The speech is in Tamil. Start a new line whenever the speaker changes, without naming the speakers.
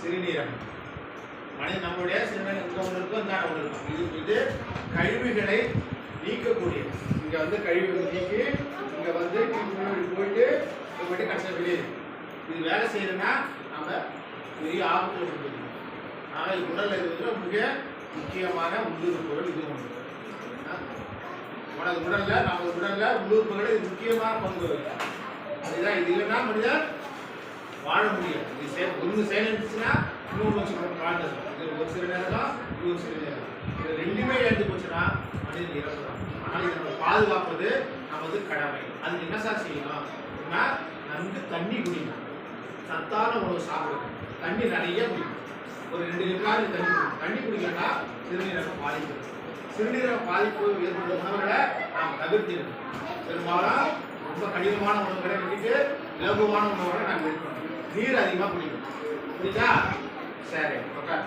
சிறுநீரகம். மனித நம்மளுடைய சிறுநீரகம் ஒன்று இருக்கும், இந்த ஒன்று இருக்கும். இது கழிவுகளை நீக்கக்கூடியது. இங்கே வந்து கழிவுகள் நீக்கி இங்கே வந்து போயிட்டு கடைசியில் வெளியே இது வேலை செய்யணும்னா நம்ம பெரிய ஆபத்தில் கொடுத்துருக்கோம். ஆனால் உடலில் இருக்கிற மிக முக்கியமான உள்ளுறுப்புகள் இது ஒன்று. உனது உடலில் நம்ம உடலில் உள்ளுறுப்புகள் இது முக்கியமான பங்கு வகிக்கும். அதுதான் இது இல்லைன்னா மனிதர் வாழ முடியாது. இது ஒன்று செயலிச்சுன்னா இன்னொன்று வச்சு வாழ்ந்தது. இது ஒரு சில நேரம் இது ஒரு சில நேரம் இது ரெண்டுமே எழுந்து போச்சுன்னா மனிதன் இறந்துடும். ஆனால் இதை நம்ம பாதுகாப்பது நமது கடமை. அதுக்கு என்ன சார் செய்யணும்? நன்கு தண்ணி குடிக்கணும், சத்தான உணவு சாப்பிடணும், தண்ணி நிறைய குடிக்கணும். ஒரு 2 லிட்டராவது தண்ணி குடிக்கணும்னா சிறுநீரகம் பாதிப்பு. சிறுநீரக பாதிப்பு ஏற்படுற உணவுகளை நாம் தவிர்த்திடணும். பெரும்பாலும் ரொம்ப கடினமான உணவுகளை விட்டுட்டு இலகுவான உணவுகளை நாங்கள் இருக்கணும். நீர் அதிகமாக குடிக்கணும். புரியுதா? சரி, உட்கார்.